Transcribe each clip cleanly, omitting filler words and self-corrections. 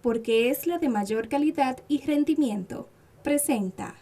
porque es la de mayor calidad y rendimiento. Presenta.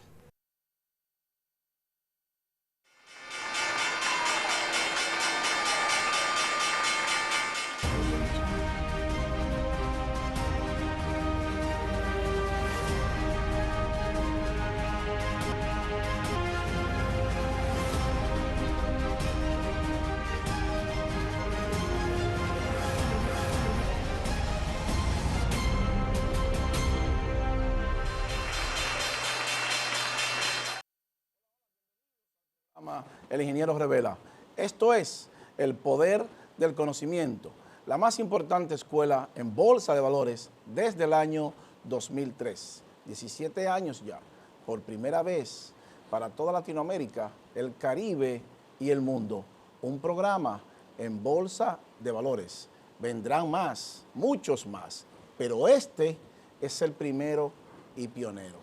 El ingeniero revela. Esto es el poder del conocimiento, la más importante escuela en bolsa de valores desde el año 2003. 17 años ya, por primera vez para toda Latinoamérica, el Caribe y el mundo. Un programa en bolsa de valores. Vendrán más, muchos más, pero este es el primero y pionero.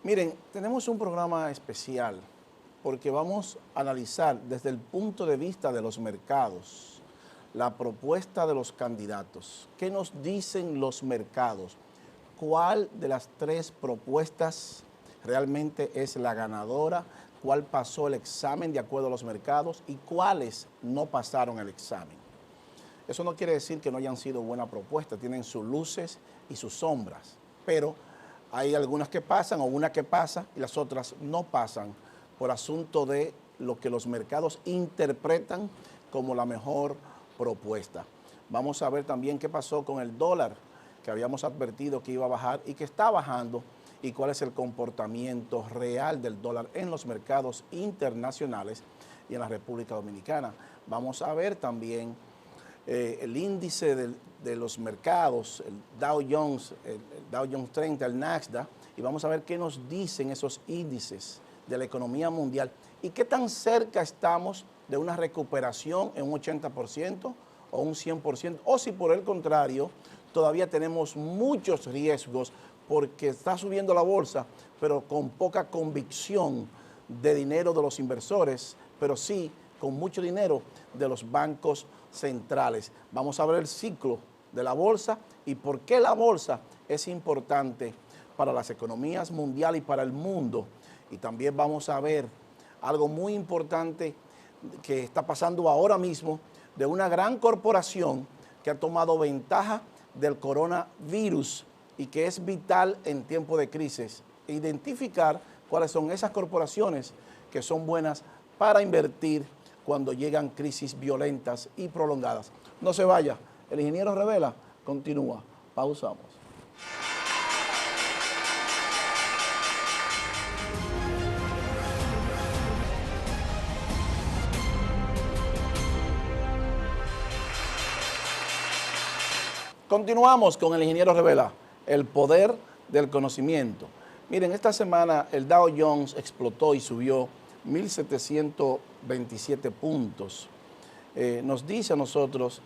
Miren, tenemos un programa especial porque vamos a analizar desde el punto de vista de los mercados la propuesta de los candidatos. ¿Qué nos dicen los mercados? ¿Cuál de las tres propuestas realmente es la ganadora? ¿Cuál pasó el examen de acuerdo a los mercados? ¿Y cuáles no pasaron el examen? Eso no quiere decir que no hayan sido buenas propuestas, tienen sus luces y sus sombras, pero hay algunas que pasan o una que pasa y las otras no pasan por asunto de lo que los mercados interpretan como la mejor propuesta. Vamos a ver también qué pasó con el dólar, que habíamos advertido que iba a bajar y que está bajando, y cuál es el comportamiento real del dólar en los mercados internacionales y en la República Dominicana. Vamos a ver también el índice de los mercados, el Dow Jones 30, el Nasdaq, y vamos a ver qué nos dicen esos índices de la economía mundial y qué tan cerca estamos de una recuperación en un 80% o un 100%, o si por el contrario todavía tenemos muchos riesgos porque está subiendo la bolsa, pero con poca convicción de dinero de los inversores, pero sí con mucho dinero de los bancos centrales. Vamos a ver el ciclo de la bolsa y por qué la bolsa es importante para las economías mundiales y para el mundo. Y también vamos a ver algo muy importante que está pasando ahora mismo de una gran corporación que ha tomado ventaja del coronavirus y que es vital en tiempo de crisis. Identificar cuáles son esas corporaciones que son buenas para invertir cuando llegan crisis violentas y prolongadas. No se vaya, el ingeniero revela, continúa, pausamos. Continuamos con el ingeniero revela, el poder del conocimiento. Miren, esta semana el Dow Jones explotó y subió 1.727 puntos. Nos dice a nosotros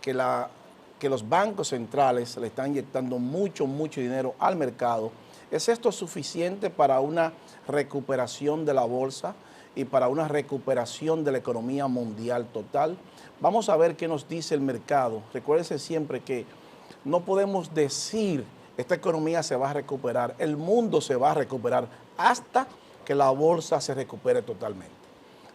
que los bancos centrales le están inyectando mucho dinero al mercado. ¿Es esto suficiente para una recuperación de la bolsa y para una recuperación de la economía mundial total? Vamos a ver qué nos dice el mercado. Recuérdense siempre que no podemos decir esta economía se va a recuperar, el mundo se va a recuperar hasta que la bolsa se recupere totalmente.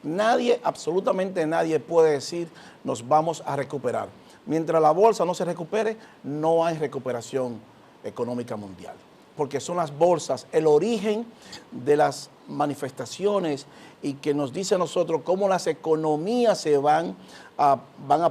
Nadie, absolutamente nadie puede decir nos vamos a recuperar. Mientras la bolsa no se recupere, no hay recuperación económica mundial, porque son las bolsas el origen de las manifestaciones y que nos dice a nosotros cómo las economías se van a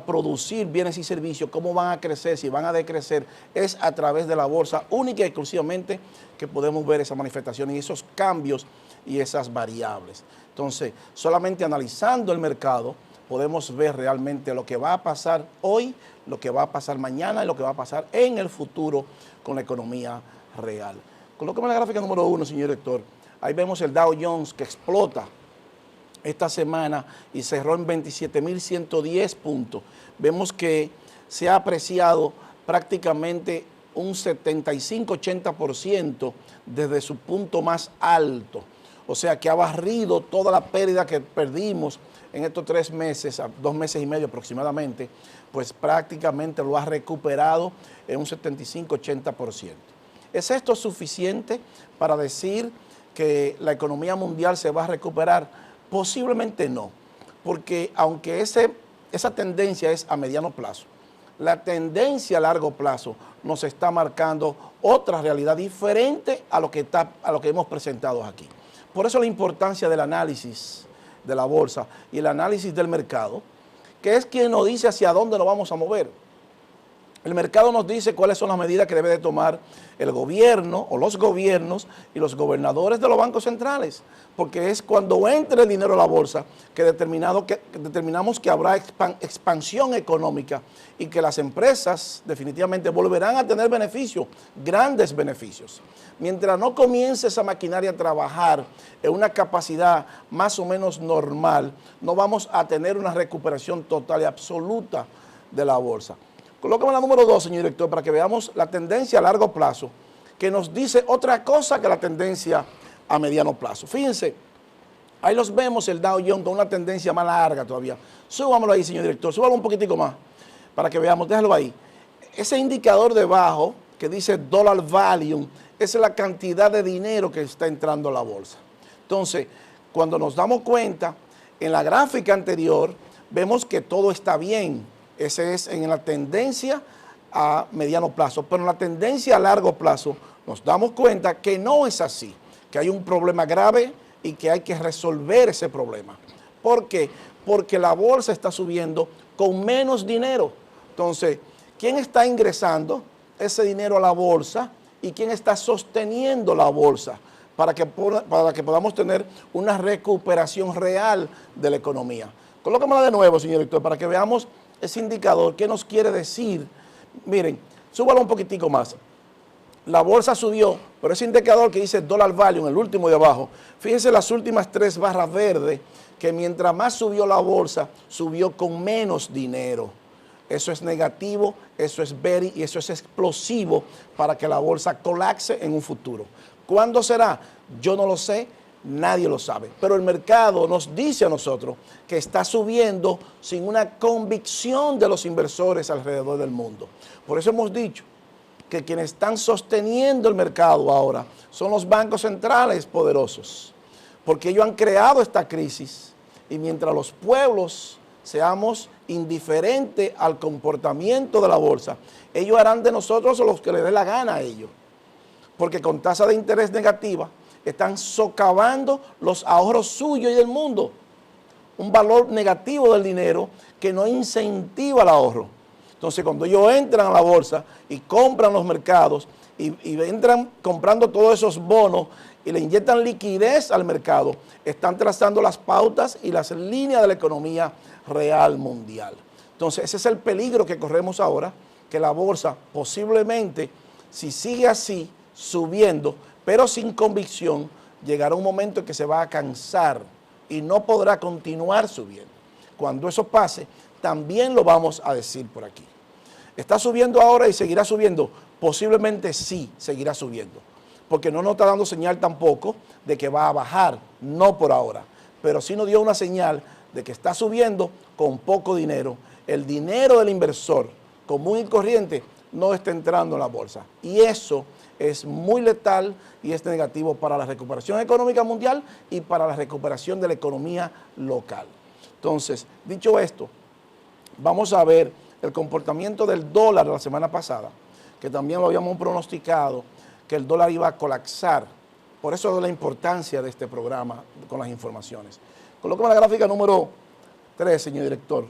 producir bienes y servicios, cómo van a crecer, si van a decrecer, es a través de la bolsa única y exclusivamente que podemos ver esas manifestaciones y esos cambios y esas variables. Entonces, solamente analizando el mercado podemos ver realmente lo que va a pasar hoy, lo que va a pasar mañana y lo que va a pasar en el futuro con la economía real. Colóqueme la gráfica número 1, señor director. Ahí vemos el Dow Jones que explota esta semana y cerró en 27.110 puntos. Vemos que se ha apreciado prácticamente un 75-80% desde su punto más alto. O sea que ha barrido toda la pérdida que perdimos en estos 3 meses, a 2 meses y medio aproximadamente, pues prácticamente lo ha recuperado en un 75-80%. ¿Es esto suficiente para decir que la economía mundial se va a recuperar? Posiblemente no, porque aunque esa tendencia es a mediano plazo, la tendencia a largo plazo nos está marcando otra realidad diferente a lo que hemos presentado aquí. Por eso la importancia del análisis de la bolsa y el análisis del mercado, que es quien nos dice hacia dónde nos vamos a mover. El mercado nos dice cuáles son las medidas que debe de tomar el gobierno o los gobiernos y los gobernadores de los bancos centrales, porque es cuando entre el dinero a la bolsa que determinamos que habrá expansión económica y que las empresas definitivamente volverán a tener beneficios, grandes beneficios. Mientras no comience esa maquinaria a trabajar en una capacidad más o menos normal, no vamos a tener una recuperación total y absoluta de la bolsa. Colócame la número 2, señor director, para que veamos la tendencia a largo plazo, que nos dice otra cosa que la tendencia a mediano plazo. Fíjense, ahí los vemos, el Dow Jones con una tendencia más larga todavía. Súbamelo ahí, señor director, súbalo un poquitico más, para que veamos, déjalo ahí. Ese indicador debajo, que dice Dollar Value, es la cantidad de dinero que está entrando a la bolsa. Entonces, cuando nos damos cuenta, en la gráfica anterior, vemos que todo está bien. Ese es en la tendencia a mediano plazo, pero en la tendencia a largo plazo nos damos cuenta que no es así, que hay un problema grave y que hay que resolver ese problema. ¿Por qué? Porque la bolsa está subiendo con menos dinero. Entonces, ¿quién está ingresando ese dinero a la bolsa y quién está sosteniendo la bolsa para que podamos tener una recuperación real de la economía? Colócamela de nuevo, señor director, para que veamos ese indicador. ¿Qué nos quiere decir? Miren, súbalo un poquitico más. La bolsa subió, pero ese indicador que dice Dollar Value, en el último de abajo, fíjense las últimas 3 barras verdes, que mientras más subió la bolsa, subió con menos dinero. Eso es negativo, eso es y eso es explosivo para que la bolsa colapse en un futuro. ¿Cuándo será? Yo no lo sé. Nadie lo sabe, pero el mercado nos dice a nosotros que está subiendo sin una convicción de los inversores alrededor del mundo. Por eso hemos dicho que quienes están sosteniendo el mercado ahora son los bancos centrales poderosos, porque ellos han creado esta crisis y mientras los pueblos seamos indiferentes al comportamiento de la bolsa, ellos harán de nosotros los que les dé la gana a ellos, porque con tasa de interés negativa están socavando los ahorros suyos y del mundo. Un valor negativo del dinero que no incentiva el ahorro. Entonces, cuando ellos entran a la bolsa y compran los mercados y entran comprando todos esos bonos y le inyectan liquidez al mercado, están trazando las pautas y las líneas de la economía real mundial. Entonces, ese es el peligro que corremos ahora, que la bolsa posiblemente, si sigue así, subiendo, pero sin convicción, llegará un momento en que se va a cansar y no podrá continuar subiendo. Cuando eso pase, también lo vamos a decir por aquí. ¿Está subiendo ahora y seguirá subiendo? Posiblemente sí, seguirá subiendo, porque no nos está dando señal tampoco de que va a bajar, no por ahora, pero sí nos dio una señal de que está subiendo con poco dinero. El dinero del inversor común y corriente no está entrando en la bolsa, y eso es muy letal y es negativo para la recuperación económica mundial y para la recuperación de la economía local. Entonces, dicho esto, vamos a ver el comportamiento del dólar la semana pasada, que también lo habíamos pronosticado, que el dólar iba a colapsar. Por eso es la importancia de este programa con las informaciones. Colócame la gráfica número 3, señor director.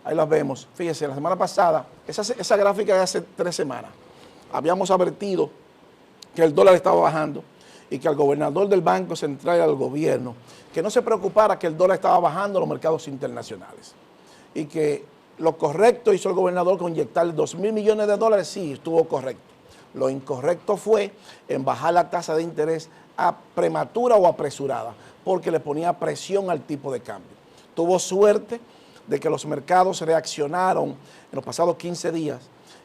Ahí las vemos. Fíjese, la semana pasada, esa gráfica de hace 3 semanas, habíamos advertido que el dólar estaba bajando y que al gobernador del Banco Central y al gobierno, que no se preocupara que el dólar estaba bajando en los mercados internacionales. Y que lo correcto hizo el gobernador con inyectarle 2.000 millones de dólares, sí, estuvo correcto. Lo incorrecto fue en bajar la tasa de interés prematura o apresurada, porque le ponía presión al tipo de cambio. Tuvo suerte de que los mercados reaccionaron en los pasados 15 días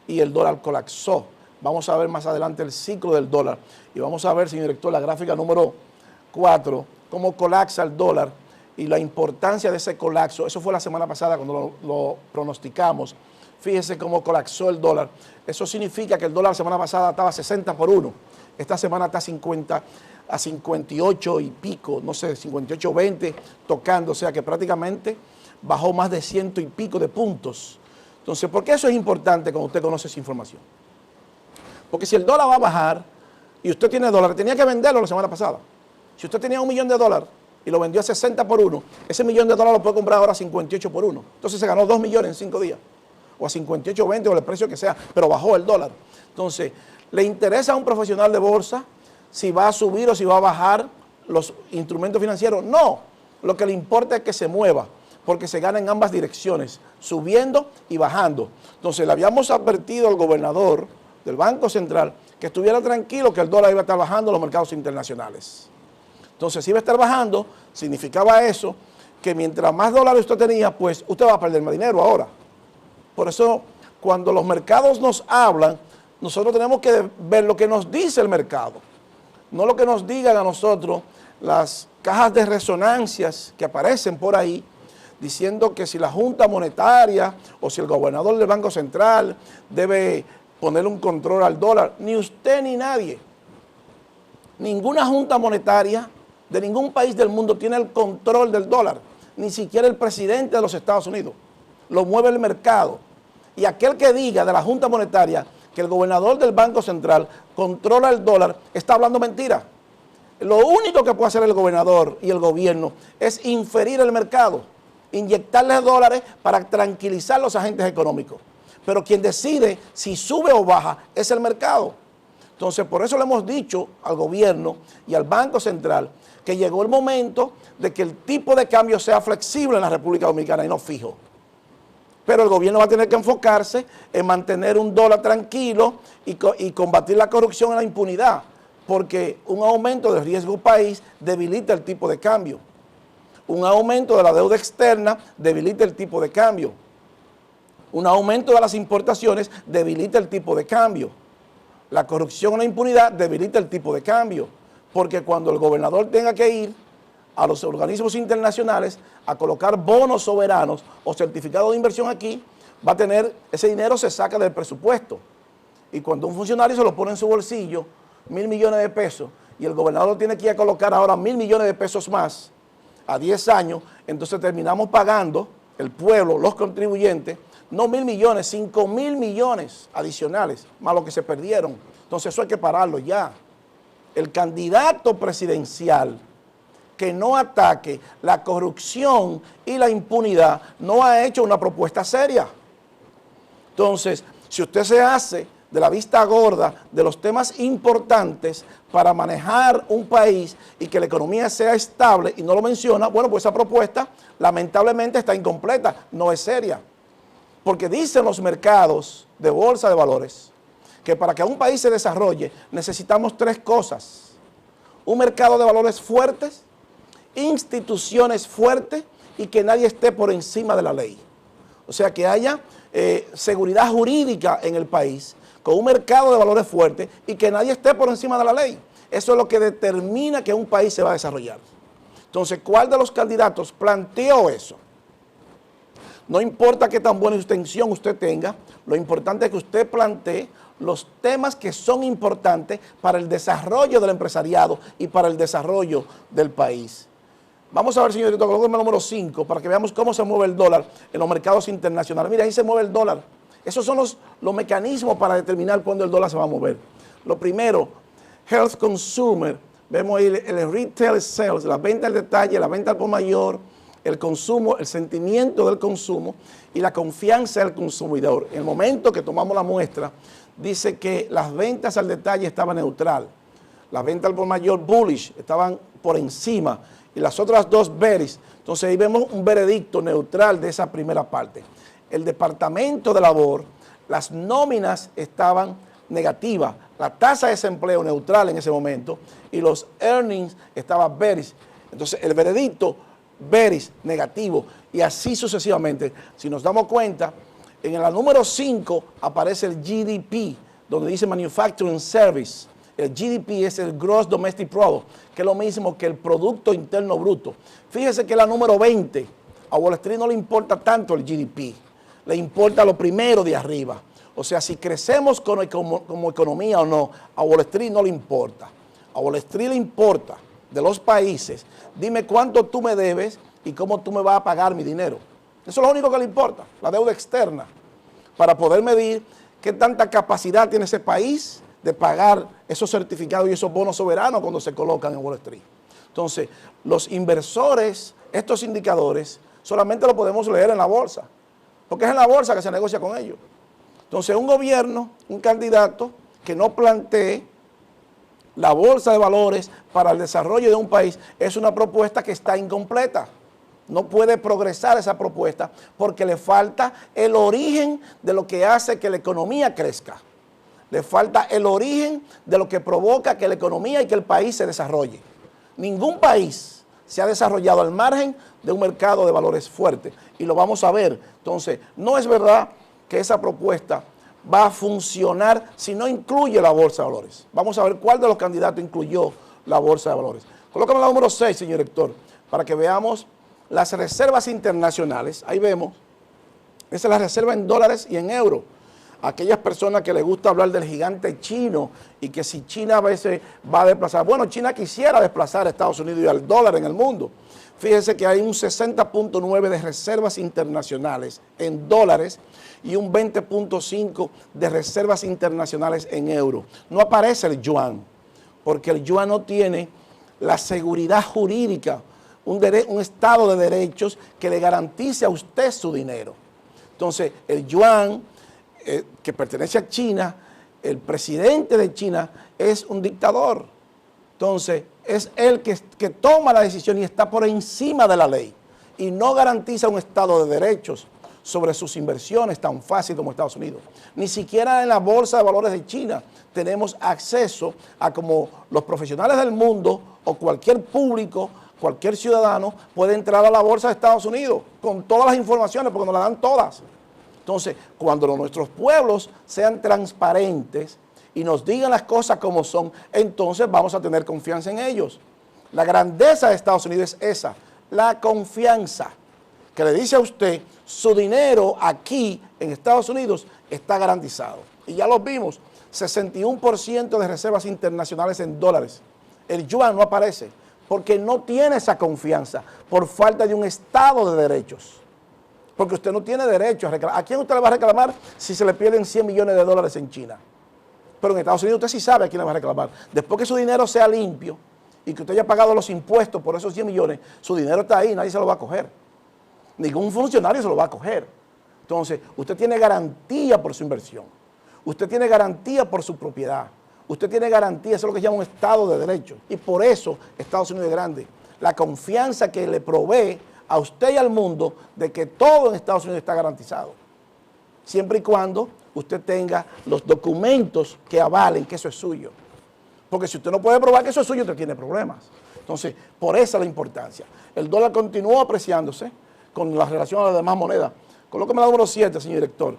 y el dólar colapsó. Vamos a ver más adelante el ciclo del dólar y vamos a ver, señor director, la gráfica número 4, cómo colapsa el dólar y la importancia de ese colapso. Eso fue la semana pasada cuando lo pronosticamos. Fíjese cómo colapsó el dólar. Eso significa que el dólar la semana pasada estaba a 60 por 1. Esta semana está a 58 y pico, no sé, 58.20 tocando. O sea que prácticamente bajó más de 100 y pico de puntos. Entonces, ¿por qué eso es importante cuando usted conoce esa información? Porque si el dólar va a bajar y usted tiene dólares, tenía que venderlo la semana pasada. Si usted tenía $1 millón y lo vendió a 60 por 1, ese $1 millón lo puede comprar ahora a 58 por 1. Entonces se ganó 2 millones en 5 días. O a 58.20 o el precio que sea, pero bajó el dólar. Entonces, ¿le interesa a un profesional de bolsa si va a subir o si va a bajar los instrumentos financieros? No, lo que le importa es que se mueva, porque se gana en ambas direcciones, subiendo y bajando. Entonces, le habíamos advertido al gobernador del Banco Central que estuviera tranquilo que el dólar iba a estar bajando en los mercados internacionales. Entonces, si iba a estar bajando, significaba eso que mientras más dólares usted tenía, pues usted va a perder más dinero ahora. Por eso, cuando los mercados nos hablan, nosotros tenemos que ver lo que nos dice el mercado, no lo que nos digan a nosotros las cajas de resonancias que aparecen por ahí, diciendo que si la Junta Monetaria o si el gobernador del Banco Central debe poner un control al dólar. Ni usted ni nadie. Ninguna Junta Monetaria de ningún país del mundo tiene el control del dólar, ni siquiera el presidente de los Estados Unidos. Lo mueve el mercado. Y aquel que diga de la Junta Monetaria que el gobernador del Banco Central controla el dólar, está hablando mentira. Lo único que puede hacer el gobernador y el gobierno es inferir el mercado, inyectarle dólares para tranquilizar a los agentes económicos. Pero quien decide si sube o baja es el mercado. Entonces, por eso le hemos dicho al gobierno y al Banco Central que llegó el momento de que el tipo de cambio sea flexible en la República Dominicana y no fijo. Pero el gobierno va a tener que enfocarse en mantener un dólar tranquilo y combatir la corrupción y la impunidad, porque un aumento del riesgo país debilita el tipo de cambio. Un aumento de la deuda externa debilita el tipo de cambio. Un aumento de las importaciones debilita el tipo de cambio. La corrupción y la impunidad debilita el tipo de cambio, porque cuando el gobernador tenga que ir a los organismos internacionales a colocar bonos soberanos o certificados de inversión aquí, va a tener, ese dinero se saca del presupuesto. Y cuando un funcionario se lo pone en su bolsillo, 1.000 millones de pesos, y el gobernador tiene que ir a colocar ahora 1.000 millones de pesos más a 10 años, entonces terminamos pagando, el pueblo, los contribuyentes, no 1.000 millones, 5.000 millones adicionales, más lo que se perdieron. Entonces eso hay que pararlo ya. El candidato presidencial que no ataque la corrupción y la impunidad no ha hecho una propuesta seria. Entonces, si usted se hace de la vista gorda de los temas importantes para manejar un país y que la economía sea estable y no lo menciona, bueno, pues esa propuesta lamentablemente está incompleta, no es seria. Porque dicen los mercados de bolsa de valores que para que un país se desarrolle necesitamos 3 cosas. Un mercado de valores fuertes, instituciones fuertes y que nadie esté por encima de la ley. O sea, que haya seguridad jurídica en el país, con un mercado de valores fuerte y que nadie esté por encima de la ley. Eso es lo que determina que un país se va a desarrollar. Entonces, ¿cuál de los candidatos planteó eso? No importa qué tan buena intención usted tenga, lo importante es que usted plantee los temas que son importantes para el desarrollo del empresariado y para el desarrollo del país. Vamos a ver, señorito, colóqueme el número 5 para que veamos cómo se mueve el dólar en los mercados internacionales. Mira, ahí se mueve el dólar. Esos son los mecanismos para determinar cuándo el dólar se va a mover. Lo primero, health consumer. Vemos ahí el retail sales, la venta al detalle, la venta al por mayor, el consumo, el sentimiento del consumo y la confianza del consumidor. En el momento que tomamos la muestra, dice que las ventas al detalle estaban neutral. Las ventas al por mayor bullish estaban por encima y las otras 2 bearish. Entonces ahí vemos un veredicto neutral de esa primera parte. El Departamento de Labor, las nóminas estaban negativas, la tasa de desempleo neutral en ese momento y los earnings estaban bearish. Entonces el veredicto bearish, negativo y así sucesivamente. Si nos damos cuenta, en la número 5 aparece el GDP, donde dice Manufacturing Service. El GDP es el Gross Domestic Product, que es lo mismo que el Producto Interno Bruto. Fíjese que es la número 20. A Wall Street no le importa tanto el GDP, le importa lo primero de arriba. O sea, si crecemos como economía o no, a Wall Street no le importa. A Wall Street le importa de los países, dime cuánto tú me debes y cómo tú me vas a pagar mi dinero. Eso es lo único que le importa, la deuda externa, para poder medir qué tanta capacidad tiene ese país de pagar esos certificados y esos bonos soberanos cuando se colocan en Wall Street. Entonces, los inversores, estos indicadores, solamente lo podemos leer en la bolsa, porque es en la bolsa que se negocia con ellos. Entonces, un gobierno, un candidato que no plantee la bolsa de valores para el desarrollo de un país es una propuesta que está incompleta. No puede progresar esa propuesta porque le falta el origen de lo que hace que la economía crezca. Le falta el origen de lo que provoca que la economía y que el país se desarrolle. Ningún país se ha desarrollado al margen de un mercado de valores fuerte y lo vamos a ver. Entonces, no es verdad que esa propuesta va a funcionar si no incluye la bolsa de valores. Vamos a ver cuál de los candidatos incluyó la bolsa de valores. Colócame la número 6, señor director, para que veamos las reservas internacionales. Ahí vemos, esa es la reserva en dólares y en euros. Aquellas personas que les gusta hablar del gigante chino y que si China a veces va a desplazar, bueno, China quisiera desplazar a Estados Unidos y al dólar en el mundo. Fíjense que hay un 60.9 de reservas internacionales en dólares y un 20.5 de reservas internacionales en euros. No aparece el yuan, porque el yuan no tiene la seguridad jurídica, un estado de derechos que le garantice a usted su dinero. Entonces, el yuan, que pertenece a China, el presidente de China es un dictador. Entonces, es él que toma la decisión y está por encima de la ley y no garantiza un estado de derechos sobre sus inversiones tan fácil como Estados Unidos. Ni siquiera en la bolsa de valores de China tenemos acceso a como los profesionales del mundo o cualquier público, cualquier ciudadano puede entrar a la bolsa de Estados Unidos con todas las informaciones porque nos las dan todas. Entonces, cuando nuestros pueblos sean transparentes y nos digan las cosas como son, entonces vamos a tener confianza en ellos. La grandeza de Estados Unidos es esa, la confianza, que le dice a usted, su dinero aquí en Estados Unidos está garantizado. Y ya lo vimos, 61% de reservas internacionales en dólares. El yuan no aparece porque no tiene esa confianza por falta de un estado de derechos. Porque usted no tiene derecho a reclamar. ¿A quién usted le va a reclamar si se le pierden 100 millones de dólares en China? Pero en Estados Unidos usted sí sabe a quién le va a reclamar. Después que su dinero sea limpio y que usted haya pagado los impuestos por esos 100 millones, su dinero está ahí, nadie se lo va a coger. Ningún funcionario se lo va a coger. Entonces, usted tiene garantía por su inversión. Usted tiene garantía por su propiedad. Usted tiene garantía, eso es lo que se llama un Estado de Derecho. Y por eso Estados Unidos es grande. La confianza que le provee a usted y al mundo de que todo en Estados Unidos está garantizado. Siempre y cuando usted tenga los documentos que avalen que eso es suyo. Porque si usted no puede probar que eso es suyo, usted tiene problemas. Entonces, por esa es la importancia. El dólar continuó apreciándose con la relación a las demás monedas. Colóqueme la número 7, señor director,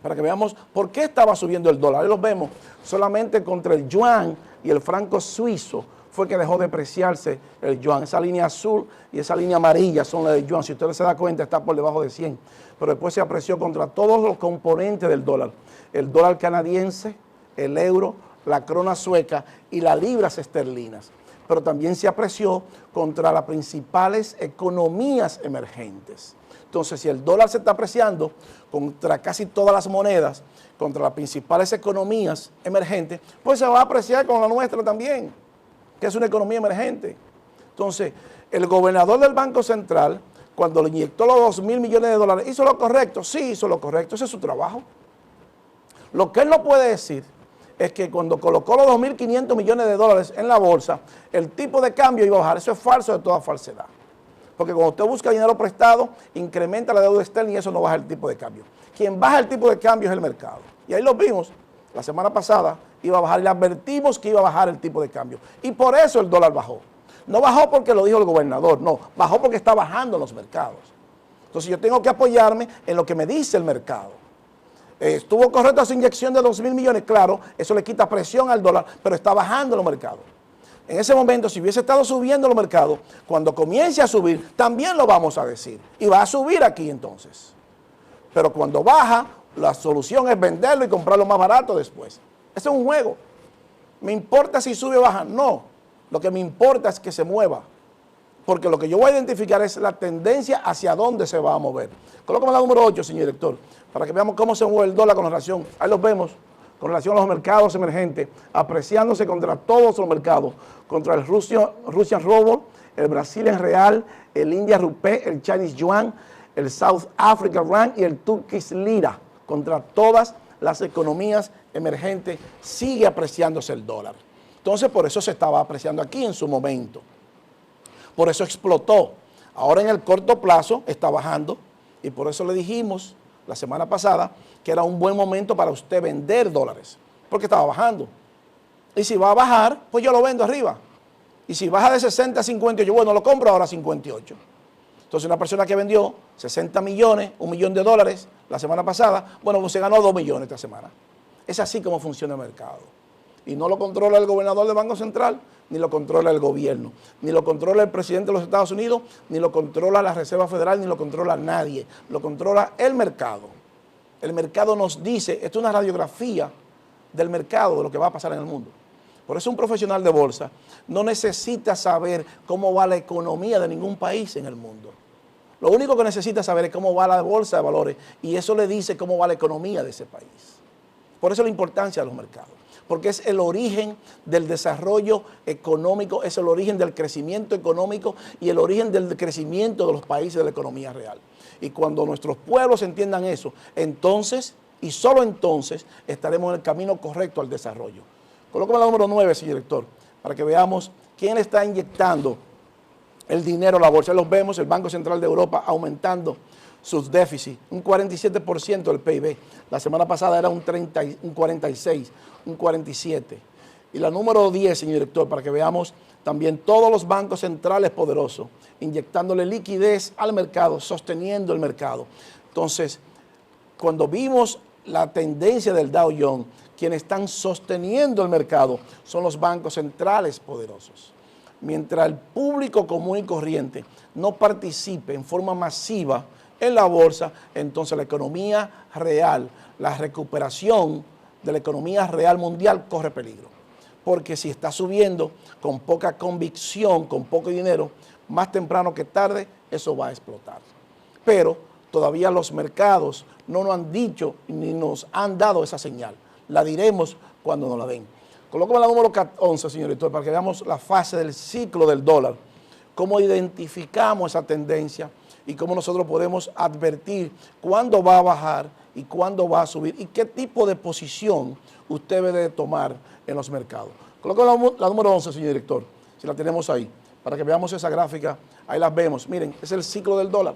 para que veamos por qué estaba subiendo el dólar. Ahí lo vemos, solamente contra el yuan y el franco suizo fue que dejó de apreciarse el yuan. Esa línea azul y esa línea amarilla son las del yuan. Si usted se da cuenta, está por debajo de 100. Pero después se apreció contra todos los componentes del dólar. El dólar canadiense, el euro, la krona sueca y las libras esterlinas. Pero también se apreció contra las principales economías emergentes. Entonces, si el dólar se está apreciando contra casi todas las monedas, contra las principales economías emergentes, pues se va a apreciar con la nuestra también, que es una economía emergente. Entonces, el gobernador del Banco Central, cuando le inyectó los 2.000 millones de dólares, ¿hizo lo correcto? Sí, hizo lo correcto, ese es su trabajo. Lo que él no puede decir es que cuando colocó los 2.500 millones de dólares en la bolsa, el tipo de cambio iba a bajar. Eso es falso de toda falsedad. Porque cuando usted busca dinero prestado, incrementa la deuda externa y eso no baja el tipo de cambio. Quien baja el tipo de cambio es el mercado. Y ahí lo vimos, la semana pasada iba a bajar y le advertimos que iba a bajar el tipo de cambio. Y por eso el dólar bajó. No bajó porque lo dijo el gobernador, no, bajó porque está bajando en los mercados. Entonces yo tengo que apoyarme en lo que me dice el mercado. ¿Estuvo correcta su inyección de 2.000 millones? Claro, eso le quita presión al dólar, pero está bajando los mercados. En ese momento, si hubiese estado subiendo los mercados, cuando comience a subir, también lo vamos a decir. Y va a subir aquí entonces. Pero cuando baja, la solución es venderlo y comprarlo más barato después. Ese es un juego. ¿Me importa si sube o baja? No. Lo que me importa es que se mueva. Porque lo que yo voy a identificar es la tendencia hacia dónde se va a mover. Colócame la número 8, señor director, para que veamos cómo se mueve el dólar con relación. Ahí los vemos, con relación a los mercados emergentes, apreciándose contra todos los mercados, contra el Russian Ruble, el Brazilian Real, el India Rupee, el Chinese Yuan, el South Africa Rand y el Turkish Lira. Contra todas las economías emergentes sigue apreciándose el dólar. Entonces, por eso se estaba apreciando aquí en su momento. Por eso explotó. Ahora en el corto plazo está bajando y por eso le dijimos la semana pasada que era un buen momento para usted vender dólares, porque estaba bajando. Y si va a bajar, pues yo lo vendo arriba. Y si baja de 60 a 58, bueno, lo compro ahora a 58. Entonces una persona que vendió 60 millones, $1 millón la semana pasada, bueno, pues se ganó 2 millones esta semana. Es así como funciona el mercado. Y no lo controla el gobernador del Banco Central, ni lo controla el gobierno, ni lo controla el presidente de los Estados Unidos, ni lo controla la Reserva Federal, ni lo controla nadie. Lo controla el mercado. El mercado nos dice, esto es una radiografía del mercado, de lo que va a pasar en el mundo. Por eso un profesional de bolsa no necesita saber cómo va la economía de ningún país en el mundo. Lo único que necesita saber es cómo va la bolsa de valores y eso le dice cómo va la economía de ese país. Por eso la importancia de los mercados, porque es el origen del desarrollo económico, es el origen del crecimiento económico y el origen del crecimiento de los países de la economía real. Y cuando nuestros pueblos entiendan eso, entonces, y solo entonces, estaremos en el camino correcto al desarrollo. Colócame la número 9, señor director, para que veamos quién está inyectando el dinero a la bolsa. Los vemos, el Banco Central de Europa aumentando sus déficits, un 47% del PIB. La semana pasada era un 46, un 47. Y la número 10, señor director, para que veamos también todos los bancos centrales poderosos, inyectándole liquidez al mercado, sosteniendo el mercado. Entonces, cuando vimos la tendencia del Dow Jones, quienes están sosteniendo el mercado son los bancos centrales poderosos. Mientras el público común y corriente no participe en forma masiva en la bolsa, entonces la economía real, la recuperación de la economía real mundial corre peligro. Porque si está subiendo con poca convicción, con poco dinero, más temprano que tarde, eso va a explotar. Pero todavía los mercados no nos han dicho ni nos han dado esa señal. La diremos cuando nos la den. Colócame la número 11, señor director, para que veamos la fase del ciclo del dólar, cómo identificamos esa tendencia y cómo nosotros podemos advertir cuándo va a bajar y cuándo va a subir y qué tipo de posición usted debe de tomar en los mercados. Colócame la número 11, señor director, si la tenemos ahí, para que veamos esa gráfica, ahí las vemos. Miren, es el ciclo del dólar.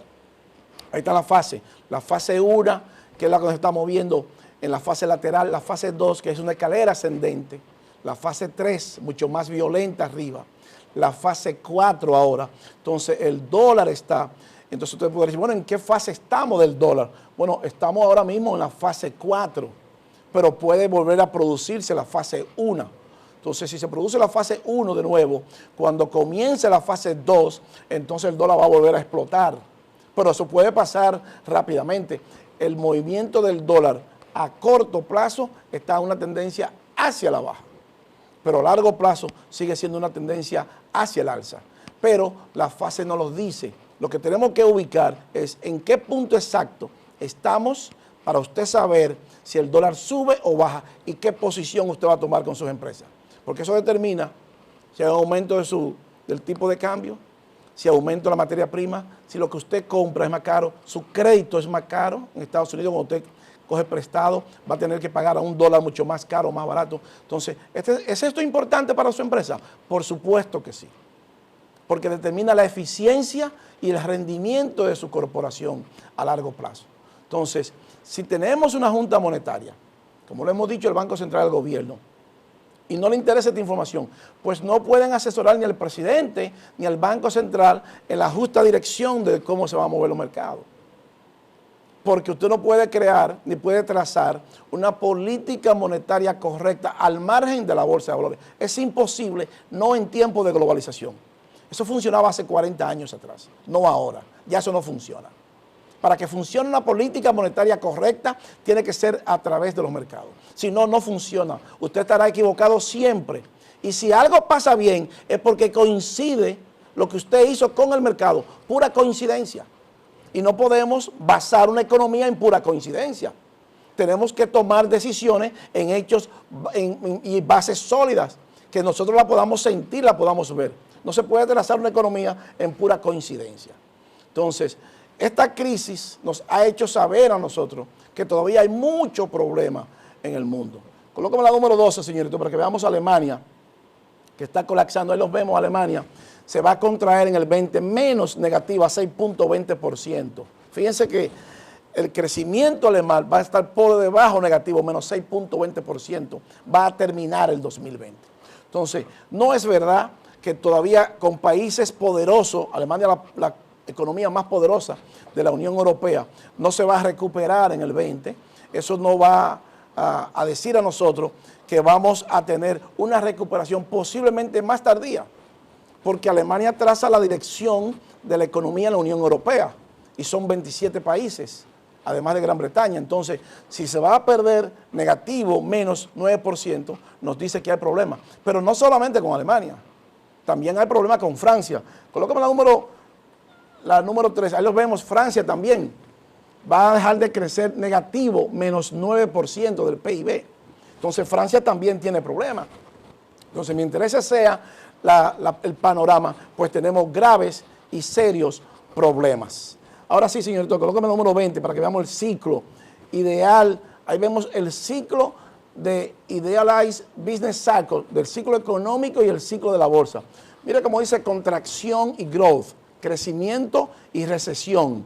Ahí está la fase 1, que es la que nos está moviendo en la fase lateral, la fase 2, que es una escalera ascendente, la fase 3, mucho más violenta arriba, la fase 4 ahora. Entonces, el dólar está, entonces usted puede decir, bueno, ¿en qué fase estamos del dólar? Bueno, estamos ahora mismo en la fase 4, pero puede volver a producirse la fase 1. Entonces, si se produce la fase 1 de nuevo, cuando comience la fase 2, entonces el dólar va a volver a explotar. Pero eso puede pasar rápidamente. El movimiento del dólar a corto plazo está en una tendencia hacia la baja, pero a largo plazo sigue siendo una tendencia hacia el alza. Pero la fase no lo dice. Lo que tenemos que ubicar es en qué punto exacto estamos para usted saber si el dólar sube o baja y qué posición usted va a tomar con sus empresas. Porque eso determina si hay un aumento del tipo de cambio, si aumenta la materia prima, si lo que usted compra es más caro, su crédito es más caro en Estados Unidos, cuando usted coge prestado, va a tener que pagar a un dólar mucho más caro, más barato. Entonces, ¿es esto importante para su empresa? Por supuesto que sí, porque determina la eficiencia y el rendimiento de su corporación a largo plazo. Entonces, si tenemos una junta monetaria, como lo hemos dicho el Banco Central del Gobierno, y no le interesa esta información, pues no pueden asesorar ni al presidente ni al Banco Central en la justa dirección de cómo se van a mover los mercados. porque usted no puede crear ni puede trazar una política monetaria correcta al margen de la bolsa de valores. Es imposible, no en tiempos de globalización. Eso funcionaba hace 40 años atrás, no ahora. Ya eso no funciona. Para que funcione una política monetaria correcta, tiene que ser a través de los mercados. Si no, no funciona. Usted estará equivocado siempre. Y si algo pasa bien, es porque coincide lo que usted hizo con el mercado. Pura coincidencia. Y no podemos basar una economía en pura coincidencia. Tenemos que tomar decisiones en hechos y bases sólidas, que nosotros la podamos sentir, la podamos ver. No se puede trazar una economía en pura coincidencia. Entonces, esta crisis nos ha hecho saber a nosotros que todavía hay mucho problema en el mundo. Colócame la número 12, señorito, para que veamos a Alemania, que está colapsando. Ahí los vemos, Alemania se va a contraer en el 20, menos negativa, 6.20%. Fíjense que el crecimiento alemán va a estar por debajo negativo, menos 6.20%, va a terminar el 2020. Entonces, no es verdad que todavía con países poderosos, Alemania la economía más poderosa de la Unión Europea, no se va a recuperar en el 20. Eso no va a decir a nosotros que vamos a tener una recuperación posiblemente más tardía, porque Alemania traza la dirección de la economía en la Unión Europea y son 27 países, además de Gran Bretaña. Entonces, si se va a perder negativo, menos 9%, nos dice que hay problemas. Pero no solamente con Alemania, también hay problemas con Francia. Colócame la número 3, ahí los vemos. Francia también va a dejar de crecer negativo, menos 9% del PIB. Entonces, Francia también tiene problemas. Entonces, mi interés sea el panorama, pues tenemos graves y serios problemas. Ahora sí, señorito, colócame el número 20 para que veamos el ciclo ideal. Ahí vemos el ciclo de Idealized Business Cycle, del ciclo económico y el ciclo de la bolsa. Mira cómo dice contracción y growth, crecimiento y recesión,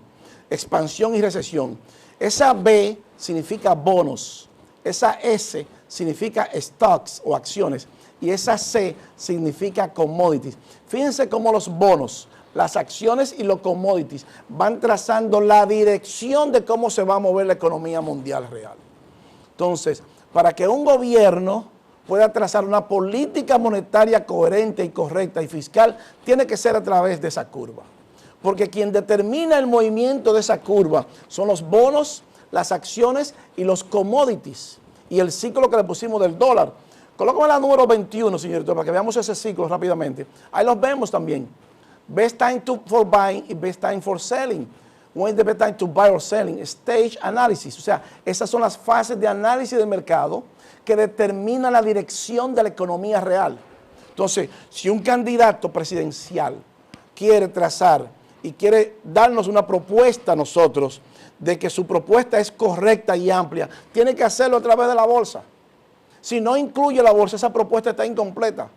expansión y recesión. Esa B significa bonos, esa S significa stocks o acciones y esa C significa commodities. Fíjense cómo los bonos, las acciones y los commodities van trazando la dirección de cómo se va a mover la economía mundial real. Entonces, para que un gobierno pueda trazar una política monetaria coherente y correcta y fiscal, tiene que ser a través de esa curva. Porque quien determina el movimiento de esa curva son los bonos, las acciones y los commodities. Y el ciclo que le pusimos del dólar. Colócame la número 21, señorito, para que veamos ese ciclo rápidamente. Ahí los vemos también. Best time for buying y best time for selling. When is the best time to buy or selling? Stage analysis. O sea, esas son las fases de análisis del mercado que determinan la dirección de la economía real. Entonces, si un candidato presidencial quiere trazar y quiere darnos una propuesta a nosotros de que su propuesta es correcta y amplia, tiene que hacerlo a través de la bolsa. Si no incluye la bolsa, esa propuesta está incompleta.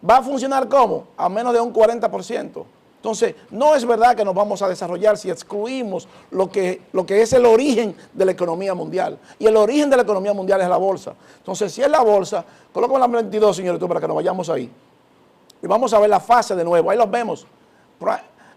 ¿Va a funcionar cómo? A menos de un 40%. Entonces, no es verdad que nos vamos a desarrollar si excluimos lo que es el origen de la economía mundial. Y el origen de la economía mundial es la bolsa. Entonces, si es la bolsa, colócame la 22, señorito, para que nos vayamos ahí. Y vamos a ver la fase de nuevo. Ahí los vemos.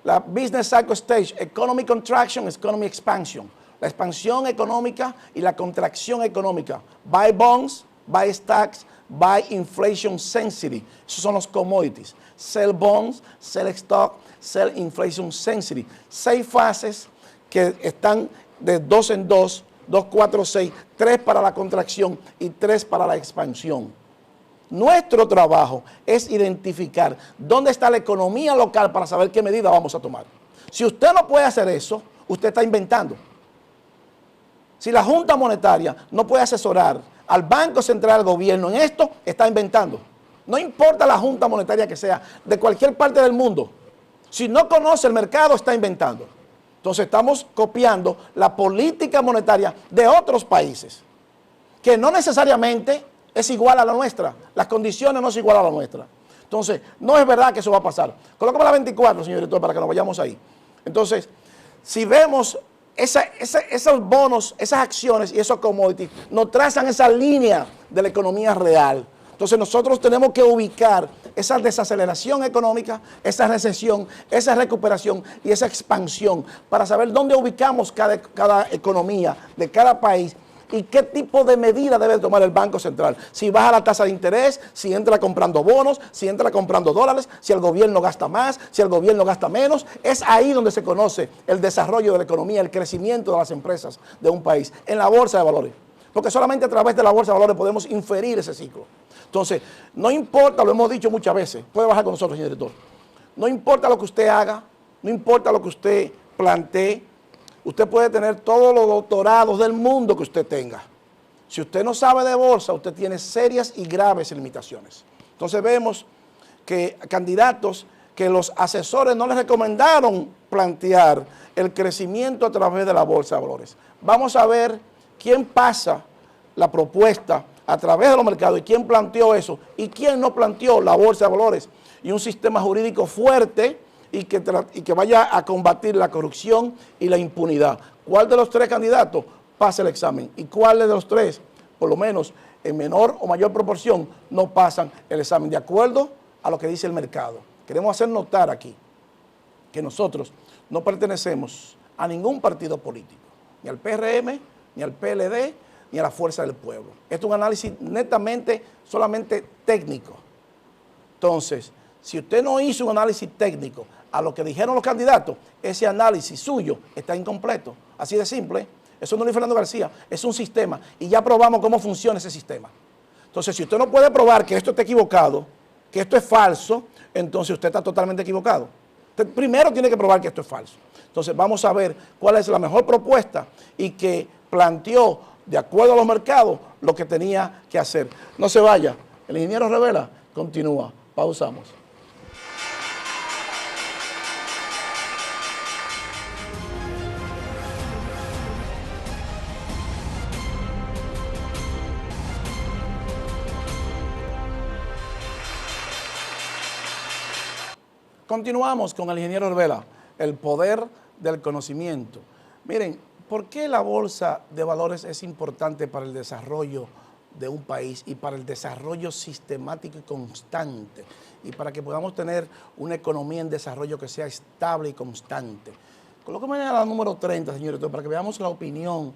La Business Cycle Stage, Economic Contraction, Economic Expansion. La expansión económica y la contracción económica. Buy bonds, buy stocks, buy inflation sensitive. Esos son los commodities. Sell bonds, sell stock, sell inflation sensitive. 6 fases que están de 2 en 2, 2, 4, 6, 3 para la contracción y 3 para la expansión. Nuestro trabajo es identificar dónde está la economía local para saber qué medida vamos a tomar. Si usted no puede hacer eso, usted está inventando. Si la Junta Monetaria no puede asesorar al Banco Central, al gobierno en esto, está inventando. No importa la Junta Monetaria que sea, de cualquier parte del mundo. Si no conoce el mercado, está inventando. Entonces estamos copiando la política monetaria de otros países, que no necesariamente es igual a la nuestra. Las condiciones no son iguales a la nuestra. Entonces, no es verdad que eso va a pasar. Colócame la 24, señor director, para que nos vayamos ahí. Entonces, si vemos esos bonos, esas acciones y esos commodities, nos trazan esa línea de la economía real. Entonces, nosotros tenemos que ubicar esa desaceleración económica, esa recesión, esa recuperación y esa expansión, para saber dónde ubicamos cada economía de cada país y qué tipo de medida debe tomar el Banco Central. Si baja la tasa de interés, si entra comprando bonos, si entra comprando dólares, si el gobierno gasta más, si el gobierno gasta menos. Es ahí donde se conoce el desarrollo de la economía, el crecimiento de las empresas de un país, en la bolsa de valores. Porque solamente a través de la bolsa de valores podemos inferir ese ciclo. Entonces, no importa, lo hemos dicho muchas veces, puede bajar con nosotros, señor director, no importa lo que usted haga, no importa lo que usted plantee, usted puede tener todos los doctorados del mundo que usted tenga. Si usted no sabe de bolsa, usted tiene serias y graves limitaciones. Entonces vemos que candidatos que los asesores no les recomendaron plantear el crecimiento a través de la bolsa de valores. Vamos a ver quién pasa la propuesta a través de los mercados y quién planteó eso y quién no planteó la bolsa de valores y un sistema jurídico fuerte y que vaya a combatir la corrupción y la impunidad. ¿Cuál de los tres candidatos pasa el examen? ¿Y cuáles de los tres, por lo menos en menor o mayor proporción, no pasan el examen? De acuerdo a lo que dice el mercado. Queremos hacer notar aquí que nosotros no pertenecemos a ningún partido político, ni al PRM, ni al PLD, ni a la Fuerza del Pueblo. Esto es un análisis netamente, solamente técnico. Entonces, si usted no hizo un análisis técnico a lo que dijeron los candidatos, ese análisis suyo está incompleto. Así de simple. Eso no es Fernando García, es un sistema. Y ya probamos cómo funciona ese sistema. Entonces, si usted no puede probar que esto está equivocado, que esto es falso, entonces usted está totalmente equivocado. Usted primero tiene que probar que esto es falso. Entonces, vamos a ver cuál es la mejor propuesta y que planteó, de acuerdo a los mercados, lo que tenía que hacer. No se vaya. El ingeniero Revela continúa. Pausamos. Continuamos con el ingeniero Revela, el poder del conocimiento. Miren, ¿por qué la bolsa de valores es importante para el desarrollo de un país y para el desarrollo sistemático y constante y para que podamos tener una economía en desarrollo que sea estable y constante? Colóqueme a la número 30, señores, para que veamos la opinión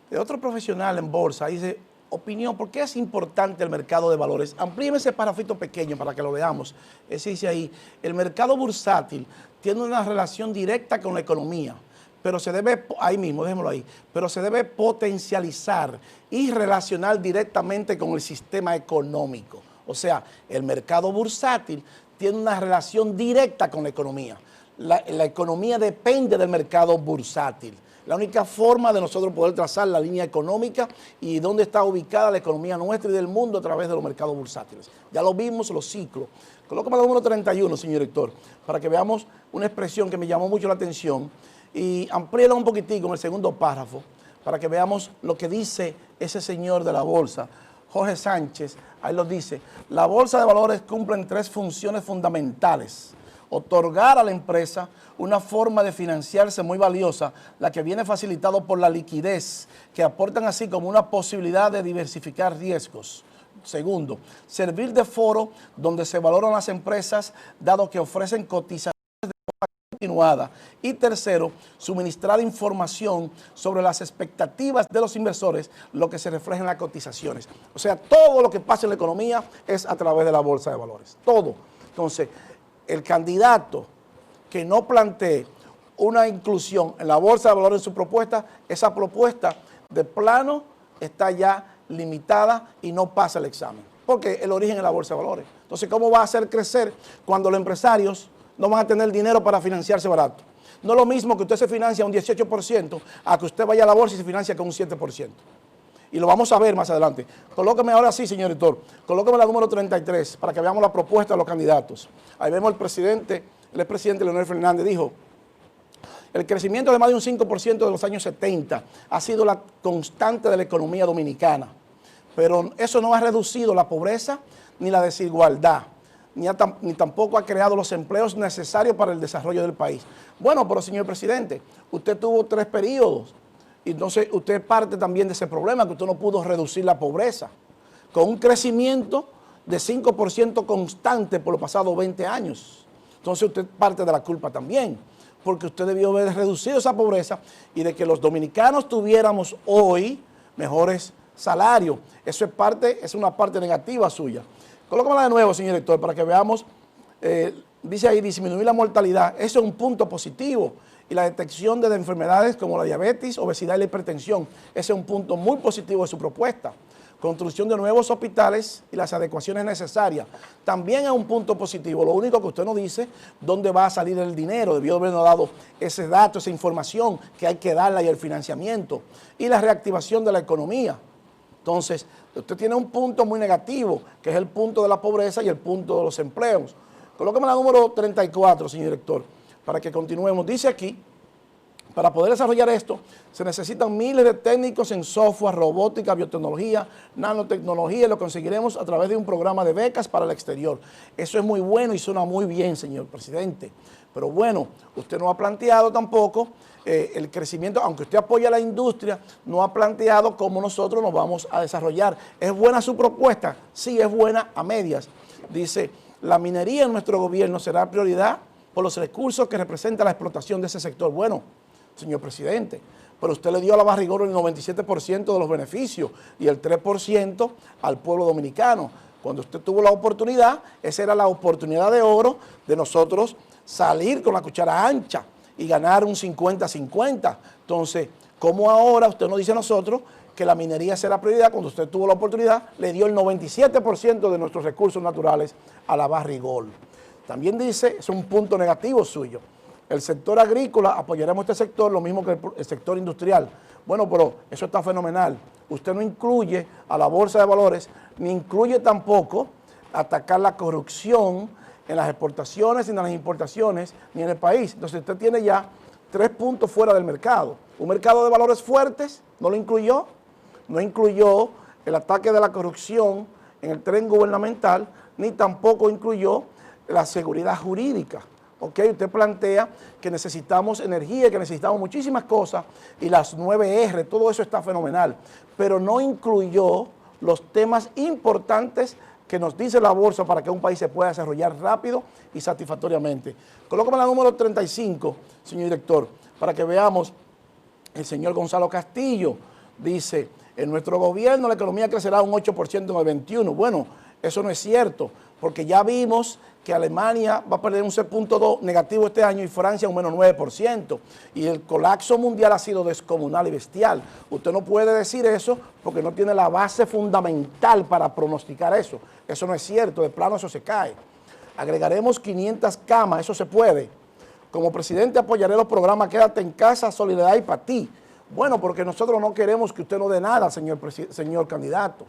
de otro profesional en bolsa. Dice, opinión, ¿por qué es importante el mercado de valores? Amplíeme ese parrafito pequeño para que lo veamos. Ese dice ahí, el mercado bursátil tiene una relación directa con la economía, pero se debe, ahí mismo, déjemelo ahí, pero se debe potencializar y relacionar directamente con el sistema económico. O sea, el mercado bursátil tiene una relación directa con la economía. La economía depende del mercado bursátil. La única forma de nosotros poder trazar la línea económica y dónde está ubicada la economía nuestra y del mundo a través de los mercados bursátiles. Ya lo vimos, los ciclos. Colócame el número 31, señor director, para que veamos una expresión que me llamó mucho la atención y amplíela un poquitico en el segundo párrafo para que veamos lo que dice ese señor de la bolsa, Jorge Sánchez. Ahí lo dice, la bolsa de valores cumple 3 funciones fundamentales. Otorgar a la empresa una forma de financiarse muy valiosa, la que viene facilitado por la liquidez, que aportan así como una posibilidad de diversificar riesgos. Segundo, servir de foro donde se valoran las empresas, dado que ofrecen cotizaciones de forma continuada. Y tercero, suministrar información sobre las expectativas de los inversores, lo que se refleja en las cotizaciones. O sea, todo lo que pasa en la economía es a través de la bolsa de valores. Todo. Entonces, el candidato que no plantee una inclusión en la bolsa de valores en su propuesta, esa propuesta de plano está ya limitada y no pasa el examen, porque el origen es la bolsa de valores. Entonces, ¿cómo va a hacer crecer cuando los empresarios no van a tener dinero para financiarse barato? No es lo mismo que usted se financia un 18% a que usted vaya a la bolsa y se financia con un 7%. Y lo vamos a ver más adelante. Colóqueme ahora sí, señor editor, colóqueme la número 33 para que veamos la propuesta de los candidatos. Ahí vemos el expresidente Leonel Fernández dijo, el crecimiento de más de un 5% de los años 70 ha sido la constante de la economía dominicana, pero eso no ha reducido la pobreza ni la desigualdad, ni tampoco ha creado los empleos necesarios para el desarrollo del país. Bueno, pero señor presidente, usted tuvo 3 periodos. Entonces, usted parte también de ese problema, que usted no pudo reducir la pobreza. Con un crecimiento de 5% constante por los pasados 20 años. Entonces usted parte de la culpa también, porque usted debió haber reducido esa pobreza y de que los dominicanos tuviéramos hoy mejores salarios. Eso es una parte negativa suya. Colócamela de nuevo, señor director, para que veamos. Dice ahí, disminuir la mortalidad. Eso es un punto positivo. Y la detección de enfermedades como la diabetes, obesidad y la hipertensión. Ese es un punto muy positivo de su propuesta. Construcción de nuevos hospitales y las adecuaciones necesarias. También es un punto positivo. Lo único que usted no dice, dónde va a salir el dinero. Debió habernos dado ese dato, esa información que hay que darla y el financiamiento. Y la reactivación de la economía. Entonces, usted tiene un punto muy negativo, que es el punto de la pobreza y el punto de los empleos. Colóqueme la número 34, señor director, para que continuemos. Dice aquí, para poder desarrollar esto, se necesitan miles de técnicos en software, robótica, biotecnología, nanotecnología, y lo conseguiremos a través de un programa de becas para el exterior. Eso es muy bueno y suena muy bien, señor presidente. Pero bueno, usted no ha planteado tampoco el crecimiento, aunque usted apoya a la industria, no ha planteado cómo nosotros nos vamos a desarrollar. ¿Es buena su propuesta? Sí, es buena a medias. Dice, la minería en nuestro gobierno será prioridad por los recursos que representa la explotación de ese sector. Bueno, señor presidente, pero usted le dio a la Barrigol el 97% de los beneficios y el 3% al pueblo dominicano. Cuando usted tuvo la oportunidad, esa era la oportunidad de oro de nosotros salir con la cuchara ancha y ganar un 50-50. Entonces, ¿cómo ahora usted nos dice a nosotros que la minería será prioridad cuando usted tuvo la oportunidad, le dio el 97% de nuestros recursos naturales a la Barrigol? También dice, es un punto negativo suyo, el sector agrícola, apoyaremos este sector, lo mismo que el sector industrial. Bueno, pero eso está fenomenal. Usted no incluye a la Bolsa de Valores, ni incluye tampoco atacar la corrupción en las exportaciones, ni en las importaciones, ni en el país. Entonces usted tiene ya 3 puntos fuera del mercado. Un mercado de valores fuertes, no lo incluyó. No incluyó el ataque de la corrupción en el tren gubernamental, ni tampoco incluyó la seguridad jurídica. ¿Okay? Usted plantea que necesitamos energía, que necesitamos muchísimas cosas, y las 9R, todo eso está fenomenal, pero no incluyó los temas importantes que nos dice la bolsa para que un país se pueda desarrollar rápido y satisfactoriamente. Colócame la número 35, señor director, para que veamos. El señor Gonzalo Castillo dice, en nuestro gobierno la economía crecerá un 8% en el 21. Bueno, eso no es cierto, porque ya vimos que Alemania va a perder un 6.2 negativo este año y Francia un menos 9%. Y el colapso mundial ha sido descomunal y bestial. Usted no puede decir eso porque no tiene la base fundamental para pronosticar eso. Eso no es cierto, de plano eso se cae. Agregaremos 500 camas, eso se puede. Como presidente apoyaré los programas Quédate en Casa, Solidaridad y para ti. Bueno, porque nosotros no queremos que usted no dé nada, señor candidato.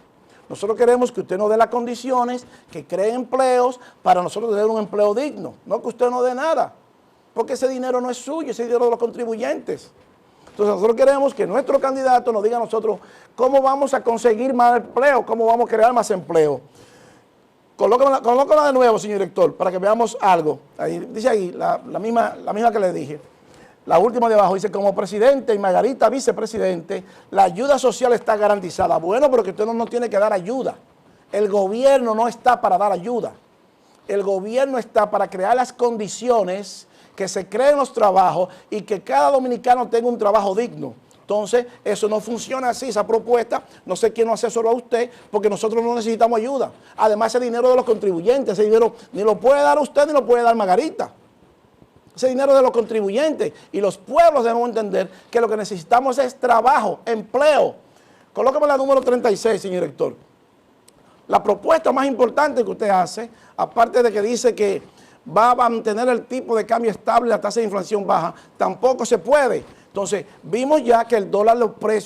Nosotros queremos que usted nos dé las condiciones, que cree empleos para nosotros tener un empleo digno. No que usted no dé nada, porque ese dinero no es suyo, ese dinero de los contribuyentes. Entonces nosotros queremos que nuestro candidato nos diga a nosotros cómo vamos a conseguir más empleo, cómo vamos a crear más empleo. Colócala de nuevo, señor director, para que veamos algo. Ahí, dice ahí, la misma que le dije. La última de abajo dice, como presidente y Margarita vicepresidente, la ayuda social está garantizada. Bueno, pero que usted no nos tiene que dar ayuda. El gobierno no está para dar ayuda. El gobierno está para crear las condiciones que se creen los trabajos y que cada dominicano tenga un trabajo digno. Entonces, eso no funciona así, esa propuesta, no sé quién lo asesoró a usted, porque nosotros no necesitamos ayuda. Además, ese dinero de los contribuyentes, ese dinero ni lo puede dar usted ni lo puede dar Margarita. Ese dinero de los contribuyentes, y los pueblos debemos entender que lo que necesitamos es trabajo, empleo. Colócame la número 36, señor director. La propuesta más importante que usted hace, aparte de que dice que va a mantener el tipo de cambio estable, la tasa de inflación baja, tampoco se puede. Entonces, vimos ya que el dólar,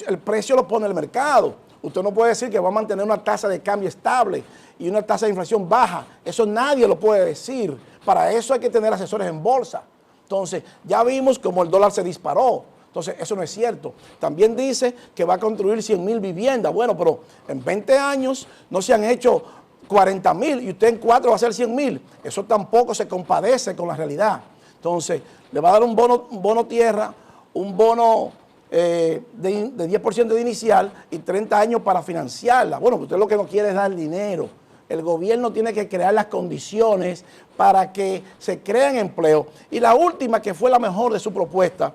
el precio lo pone el mercado. Usted no puede decir que va a mantener una tasa de cambio estable y una tasa de inflación baja. Eso nadie lo puede decir. Para eso hay que tener asesores en bolsa. Entonces, ya vimos cómo el dólar se disparó. Entonces, eso no es cierto. También dice que va a construir 100,000 viviendas. Bueno, pero en 20 años no se han hecho 40,000 y usted en 4 va a hacer 100,000. Eso tampoco se compadece con la realidad. Entonces, le va a dar un bono tierra, un bono de 10% de inicial y 30 años para financiarla. Bueno, usted lo que no quiere es dar dinero. El gobierno tiene que crear las condiciones para que se creen empleos. Y la última, que fue la mejor de su propuesta: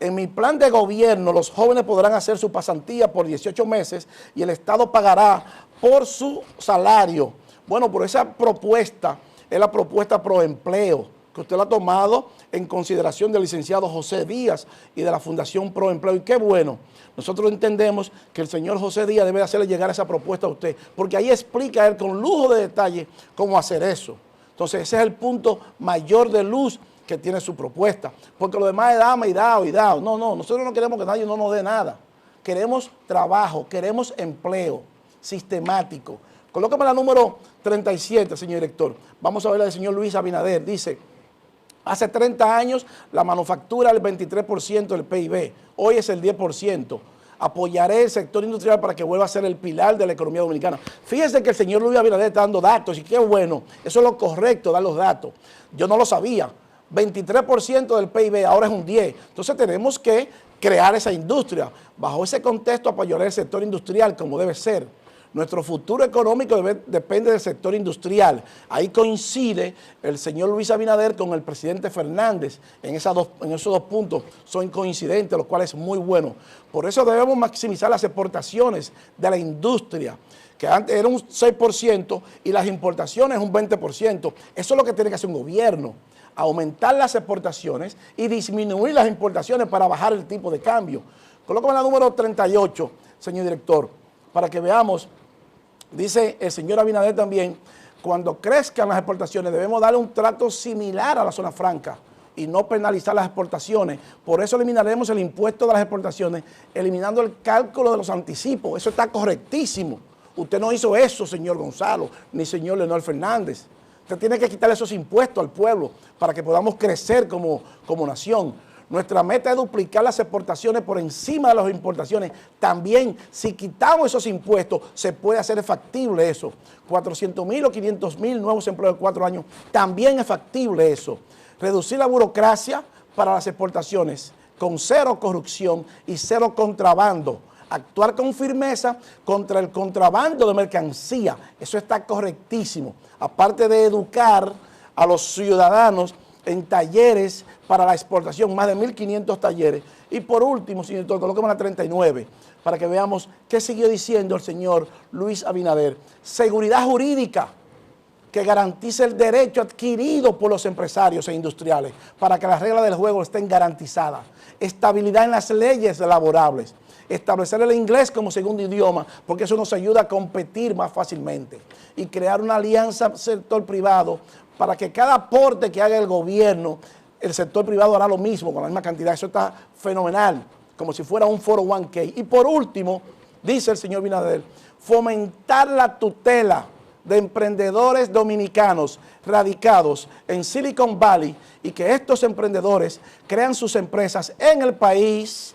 en mi plan de gobierno, los jóvenes podrán hacer su pasantía por 18 meses y el Estado pagará por su salario. Bueno, por esa propuesta es la propuesta pro empleo, que usted la ha tomado en consideración del licenciado José Díaz y de la Fundación Pro Empleo. Y qué bueno, nosotros entendemos que el señor José Díaz debe hacerle llegar esa propuesta a usted, porque ahí explica él con lujo de detalle cómo hacer eso. Entonces ese es el punto mayor de luz que tiene su propuesta, porque lo demás es dame y dao y dao. No, nosotros no queremos que nadie no nos dé nada. Queremos trabajo, queremos empleo sistemático. Colócame la número 37, señor director. Vamos a ver la del señor Luis Abinader. Dice: hace 30 años la manufactura era el 23% del PIB, hoy es el 10%. Apoyaré el sector industrial para que vuelva a ser el pilar de la economía dominicana. Fíjense que el señor Luis Abinader está dando datos y qué bueno, eso es lo correcto, dar los datos. Yo no lo sabía. 23% del PIB, ahora es un 10%. Entonces tenemos que crear esa industria. Bajo ese contexto apoyaré el sector industrial como debe ser. Nuestro futuro económico depende del sector industrial. Ahí coincide el señor Luis Abinader con el presidente Fernández. En esos dos puntos son coincidentes, lo cual es muy bueno. Por eso debemos maximizar las exportaciones de la industria, que antes era un 6% y las importaciones un 20%. Eso es lo que tiene que hacer un gobierno: aumentar las exportaciones y disminuir las importaciones para bajar el tipo de cambio. Colócame la número 38, señor director, para que veamos. Dice el señor Abinader también: cuando crezcan las exportaciones debemos darle un trato similar a la zona franca y no penalizar las exportaciones. Por eso eliminaremos el impuesto de las exportaciones, eliminando el cálculo de los anticipos. Eso está correctísimo. Usted no hizo eso, señor Gonzalo, ni señor Leonel Fernández. Usted tiene que quitar esos impuestos al pueblo para que podamos crecer como nación. Nuestra meta es duplicar las exportaciones por encima de las importaciones. También, si quitamos esos impuestos, se puede hacer factible eso. 400,000 o 500,000 nuevos empleos en 4 años, también es factible eso. Reducir la burocracia para las exportaciones con 0 corrupción y 0 contrabando. Actuar con firmeza contra el contrabando de mercancía. Eso está correctísimo. Aparte de educar a los ciudadanos en talleres para la exportación, más de 1.500 talleres. Y por último, señor doctor, colóqueme la 39, para que veamos qué siguió diciendo el señor Luis Abinader. Seguridad jurídica que garantice el derecho adquirido por los empresarios e industriales para que las reglas del juego estén garantizadas. Estabilidad en las leyes laborables. Establecer el inglés como segundo idioma, porque eso nos ayuda a competir más fácilmente. Y crear una alianza sector privado para que cada aporte que haga el gobierno, el sector privado hará lo mismo con la misma cantidad. Eso está fenomenal, como si fuera un 401k. Y por último, dice el señor Abinader, fomentar la tutela de emprendedores dominicanos radicados en Silicon Valley y que estos emprendedores crean sus empresas en el país,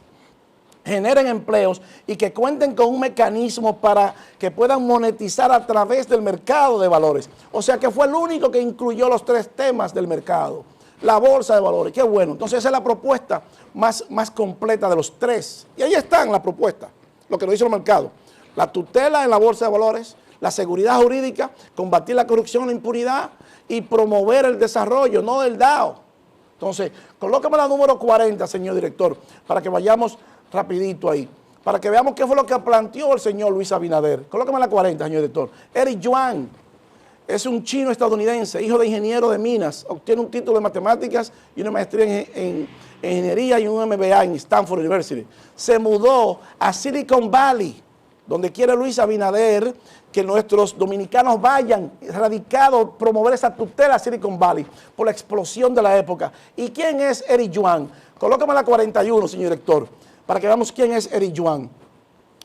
generen empleos y que cuenten con un mecanismo para que puedan monetizar a través del mercado de valores. O sea que fue el único que incluyó los 3 temas del mercado. La bolsa de valores, qué bueno. Entonces esa es la propuesta más completa de los 3. Y ahí están las propuestas, lo que nos dice el mercado. La tutela en la bolsa de valores, la seguridad jurídica, combatir la corrupción y la impunidad y promover el desarrollo, no el DAO. Entonces, colócame la número 40, señor director, para que vayamos rapidito ahí, para que veamos qué fue lo que planteó el señor Luis Abinader. Colócame la 40, señor director. Eric Yuan es un chino estadounidense, hijo de ingeniero de minas, obtiene un título de matemáticas y una maestría en ingeniería y un MBA en Stanford University. Se mudó a Silicon Valley, donde quiere Luis Abinader que nuestros dominicanos vayan radicados, promover esa tutela a Silicon Valley por la explosión de la época. ¿Y quién es Eric Yuan? Colócame la 41, señor director, para que veamos quién es Eric Yuan.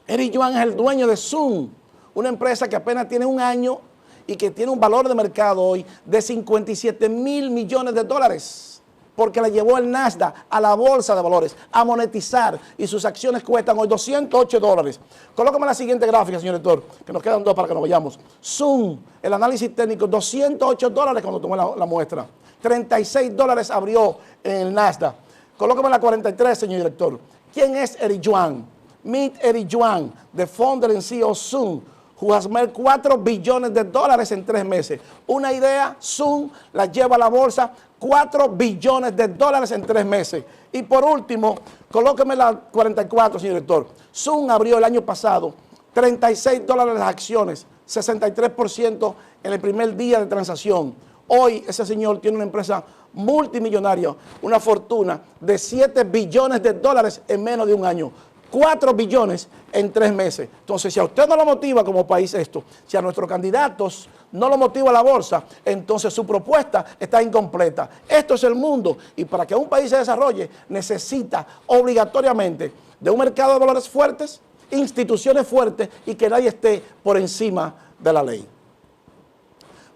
Eric Yuan es el dueño de Zoom, una empresa que apenas tiene 1 año y que tiene un valor de mercado hoy de 57,000 millones de dólares, porque la llevó el Nasdaq a la bolsa de valores a monetizar y sus acciones cuestan hoy $208. Colócame la siguiente gráfica, señor director, que nos quedan 2 para que nos vayamos. Zoom, el análisis técnico, $208 cuando tomé la muestra. $36 abrió en el Nasdaq. Colócame la 43, señor director. ¿Quién es Eric Yuan? Meet Eric Yuan, the founder and CEO of Zoom, who has made 4 billones de dólares en 3 meses. Una idea, Zoom la lleva a la bolsa, 4 billones de dólares en 3 meses. Y por último, colóqueme la 44, señor director. Zoom abrió el año pasado 36 dólares las acciones, 63% en el primer día de transacción. Hoy ese señor tiene una empresa multimillonaria, una fortuna de 7 billones de dólares en menos de un año. 4 billones en 3 meses. Entonces, si a usted no lo motiva como país esto, si a nuestros candidatos no lo motiva la bolsa, entonces su propuesta está incompleta. Esto es el mundo y para que un país se desarrolle necesita obligatoriamente de un mercado de valores fuertes, instituciones fuertes y que nadie esté por encima de la ley.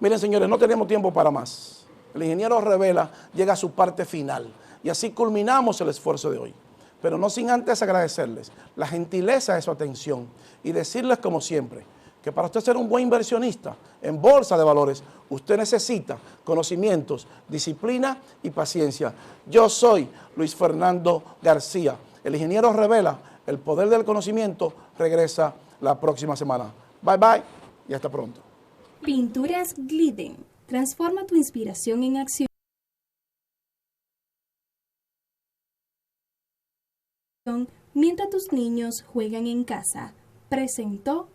Miren, señores, no tenemos tiempo para más. El ingeniero Revela llega a su parte final y así culminamos el esfuerzo de hoy. Pero no sin antes agradecerles la gentileza de su atención y decirles como siempre que para usted ser un buen inversionista en bolsa de valores, usted necesita conocimientos, disciplina y paciencia. Yo soy Luis Fernando García. El ingeniero Revela, el poder del conocimiento, regresa la próxima semana. Bye bye y hasta pronto. Pinturas Glidden. Transforma tu inspiración en acción mientras tus niños juegan en casa. Presentó